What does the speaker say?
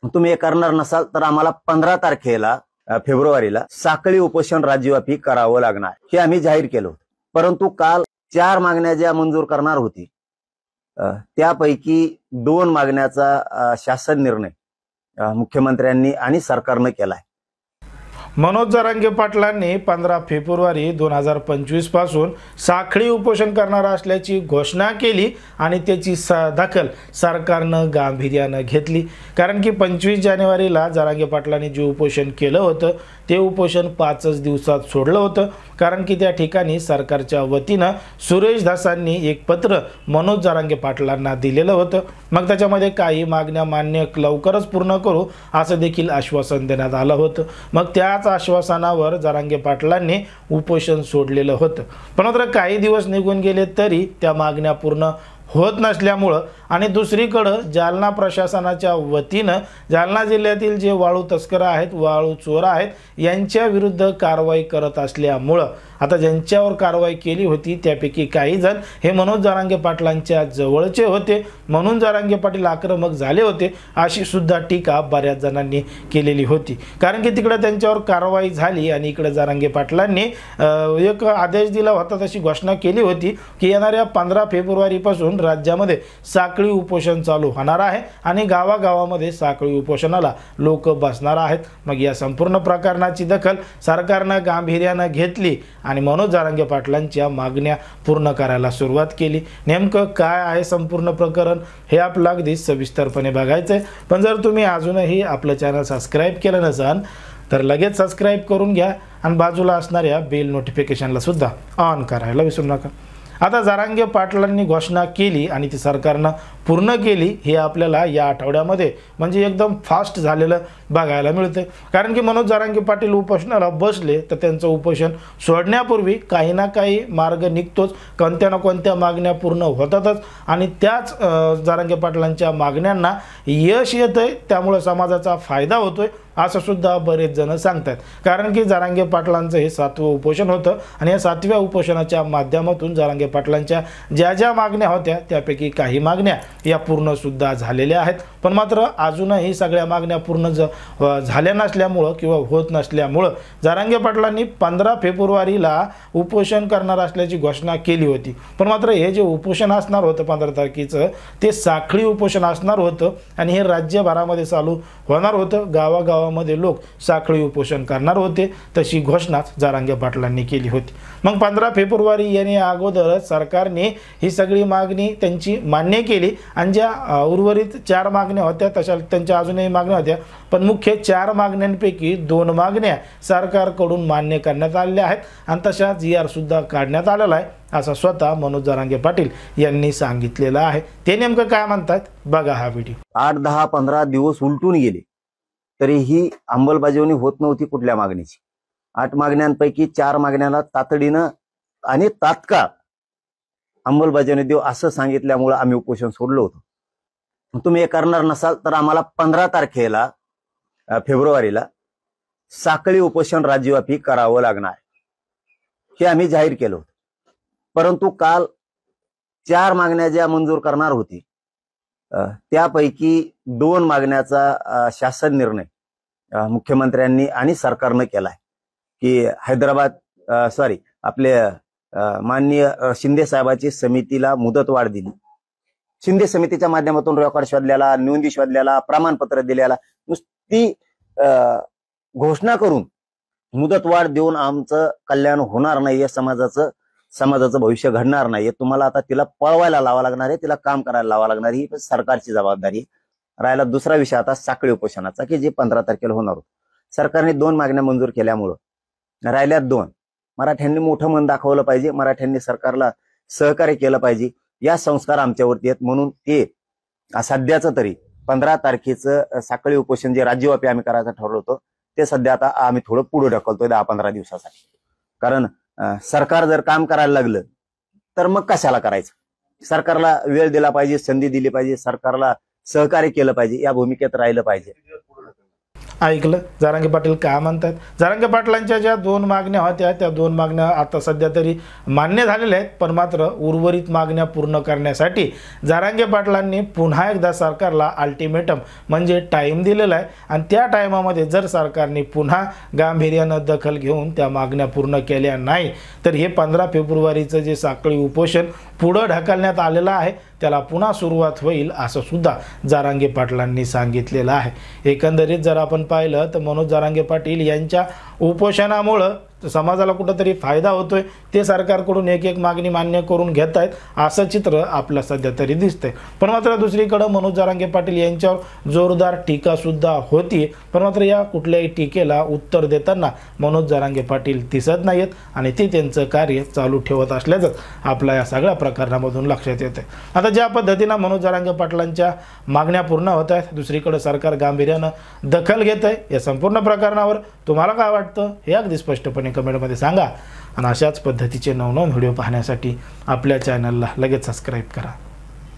तुम्ही हे करणार नसाल तर आम्हाला 15 तारखेला फेब्रुवारीला साखळी उपोषण राज्यव्यापी करावं लागणार हे आम्ही जाहीर केलं होतं। परंतु काल 4 मागण्या ज्या मंजूर करणार होती त्यापैकी 2 मागण्याचा शासन निर्णय मुख्यमंत्र्यांनी आणि सरकारनं केलाय। मनोज जरांगे पाटलांनी 15 फेब्रुवारी 2025 पासून साखळी उपोषण करणार असल्याची घोषणा केली आणि त्याची दखल सरकारनं गांभीर्यानं घेतली। कारण की 25 जानेवारीला जरांगे पाटलांनी जे उपोषण केलं होतं ते उपोषण 5 दिवसात सोडलं होतं। कारण की त्या ठिकाणी सरकारच्या वतीनं सुरेश दासांनी एक पत्र मनोज जरांगे पाटलांना दिलेलं होतं। मग त्याच्यामध्ये काही मागण्या मान्य लवकरच पूर्ण करू असं देखील आश्वासन देण्यात आलं होतं। मग त्याच आश्वासनावर जरांगे पाटलांनी उपोषण सोडलेलं होतं। पण मात्र काही दिवस निघून गेले तरी त्या मागण्या पूर्ण होत नसल्यामुळं आणि दुसरीकडे जालना प्रशासनाच्या वतीनं जालना जिल्ह्यातील जे वाळू तस्कर आहेत, वाळू चोर आहेत यांच्या विरुद्ध कारवाई करत असल्यामुळं आता ज्यांच्यावर कारवाई केली होती त्यापैकी काही जण हे मनोज जरांगे पाटलांच्या जवळचे होते, म्हणून जरांगे पाटील आक्रमक झाले होते अशी सुद्धा टीका बऱ्याच जणांनी केलेली होती। कारण की तिकडे त्यांच्यावर कारवाई झाली आणि इकडे जरांगे पाटलांनी एक आदेश दिला होता, तशी घोषणा केली होती की येणाऱ्या 15 फेब्रुवारी पासून राज्यामध्ये साखळी उपोषण चालू होणार आहे आणि गावागावामध्ये साखळी उपोषणाला लोक बसणार आहेत। मग या संपूर्ण प्रकरणाची दखल सरकारनं गांभीर्यानं घेतली आणि मनोज जरांगे पाटलांच्या मागण्या पूर्ण करायला सुरुवात केली। नेमकं काय आहे संपूर्ण प्रकरण हे आपल्याला अगदी सविस्तरपणे बघायचं आहे। पण जर तुम्ही अजूनही आपलं चॅनल सबस्क्राईब केलं नसाल तर लगेच सबस्क्राईब करून घ्या आणि बाजूला असणाऱ्या बेल नोटिफिकेशनला सुद्धा ऑन करायला विसरू नका। आता जरांगे पाटलांनी घोषणा केली आणि ती सरकारनं पूर्ण केली हे आपल्याला या आठवड्यामध्ये म्हणजे एकदम फास्ट झालेलं बघायला मिळते। कारण की मनोज जरांगे पाटील उपोषणाला बसले तर त्यांचं उपोषण सोडण्यापूर्वी काही ना काही मार्ग निघतोच, कोणत्या ना कोणत्या मागण्या पूर्ण होतातच आणि त्याच जरांगे पाटलांच्या मागण्यांना यश येतंय, त्यामुळे समाजाचा फायदा होतोय असं सुद्धा बरेच जण सांगतात। कारण की जरांगे पाटलांचं हे 7वं उपोषण होतं आणि या 7व्या उपोषणाच्या माध्यमातून जरांगे पाटलांच्या ज्या ज्या मागण्या होत्या त्यापैकी काही मागण्या या पूर्ण सुद्धा झालेल्या आहेत। पण मात्र अजूनही सगळ्या मागण्या पूर्ण झाल्या नसल्यामुळं किंवा होत नसल्यामुळं जरांगे पाटलांनी 15 फेब्रुवारीला उपोषण करणार असल्याची घोषणा केली होती। पण मात्र हे जे उपोषण असणार होतं 15 तारखेचं ते साखळी उपोषण असणार होतं आणि हे राज्यभरामध्ये चालू होणार होतं। गावागावामध्ये लोक साखळी उपोषण करणार होते, तशी घोषणाच जरांगे पाटलांनी केली होती। मग 15 फेब्रुवारी येणे अगोदर सरकारने ही सगळी मागणी त्यांची मान्य केली आणि ज्या उर्वरित 4 मागण्या होत्या तशा त्यांच्या अजूनही मागण्या होत्या, पण मुख्य 4 मागण्यांपैकी 2 मागण्या सरकारकडून मान्य करण्यात आलेल्या आहेत आणि तशाच GR सुद्धा काढण्यात आलेला आहे असं स्वतः मनोज जरांगे पाटील यांनी सांगितलेलं आहे। ते नेमकं काय म्हणतात बघा हा व्हिडिओ। 8, 10, 15 दिवस उलटून गेले तरीही अंमलबजावणी होत नव्हती कुठल्या मागणीची। 8 मागण्यांपैकी 4 मागण्यांना तातडीनं आणि तात्काळ अंमलबजावणी देऊ असं सांगितल्यामुळे आम्ही उपोषण सोडलो होतो। तुम्ही हे करणार नसाल तर आम्हाला 15 तारखेला फेब्रुवारीला साखळी उपोषण राज्यव्यापी करावं लागणार हे आम्ही जाहीर केलं होतं। परंतु काल 4 मागण्या ज्या मंजूर करणार होती त्यापैकी 2 मागण्याचा शासन निर्णय मुख्यमंत्र्यांनी आणि सरकारनं केलाय की आपले माननीय शिंदे साहेबांची समितीला मुदतवाढ दिली। शिंदे समितीच्या माध्यमातून रेकॉर्ड शोधल्याला, नोंदी शोधल्याला, प्रमाणपत्र दिल्याला नुसती घोषणा करून मुदतवाढ देऊन आमचं कल्याण होणार नाहीये, समाजाचं भविष्य घडणार नाहीये। तुम्हाला आता तिला पळवायला लावा लागणार आहे, तिला काम करायला लावा लागणार ही सरकारची जबाबदारी आहे। राहिला दुसरा विषय आता साखळी उपोषणाचा की जे 15 तारखेला होणार होतं। सरकारने 2 मागण्या मंजूर केल्यामुळं राहिल्या 2। मराठ्यांनी मोठं मन दाखवलं पाहिजे, मराठ्यांनी सरकारला सहकार्य केलं पाहिजे, या संस्कार आमच्यावरती आहेत। म्हणून ते सध्याचं तरी 15 तारखेचं साखळी उपोषण जे राज्यव्यापी आम्ही करायचं ठरवलं होतं ते सध्या आता आम्ही थोडं पुढे ढकलतोय 10-15 दिवसासाठी। कारण सरकार जर काम करायला लागलं तर मग कशाला करायचं? सरकारला वेळ दिला पाहिजे, संधी दिली पाहिजे, सरकारला सहकार्य केलं पाहिजे, या भूमिकेत राहिलं पाहिजे। ऐकलं जरांगे पाटील काय म्हणतात. जरांगे पाटलांच्या ज्या 2 मागण्या होत्या त्या 2 मागण्या आता सध्या तरी मान्य झालेल्या आहेत, पण मात्र उर्वरित मागण्या पूर्ण करण्यासाठी जरांगे पाटलांनी पुन्हा एकदा सरकारला अल्टिमेटम म्हणजे टाईम दिलेला आहे आणि त्या टायमामध्ये जर सरकारने पुन्हा गांभीर्यानं दखल घेऊन त्या मागण्या पूर्ण केल्या नाही तर हे 15 फेब्रुवारीचं जे साखळी उपोषण पुढं ढकलण्यात आलेलं आहे त्याला पुन्हा सुरुवात होईल असं सुद्धा जरांगे पाटलांनी सांगितलेलं आहे. एकंदरीत जर आपण पाहिलं तर मनोज जरांगे पाटील यांच्या उपोषणामुळं समाजाला कुठंतरी फायदा होतोय, ते सरकारकडून एक एक मागणी मान्य करून घेत आहेत असं चित्र आपल्याला सध्या तरी दिसतंय. पण मात्र दुसरीकडं मनोज जरांगे पाटील यांच्यावर जोरदार टीकासुद्धा होती, पण मात्र या कुठल्याही टीकेला उत्तर देताना मनोज जरांगे पाटील दिसत नाहीत आणि ते त्यांचं कार्य चालू ठेवत असल्याचं आपल्या या सगळ्या प्रकरणामधून लक्षात येते. आता ज्या पद्धतीनं मनोज जरांगे पाटलांच्या मागण्या पूर्ण होत आहेत, दुसरीकडे सरकार गांभीर्यानं दखल घेत आहे, या संपूर्ण प्रकरणावर तुम्हाला काय वाटतं हे अगदी स्पष्टपणे कमेंटमध्ये सांगा आणि अशाच पद्धतीचे नवनवीन व्हिडिओ पाहण्यासाठी आपल्या चॅनलला लगेच सबस्क्राईब करा.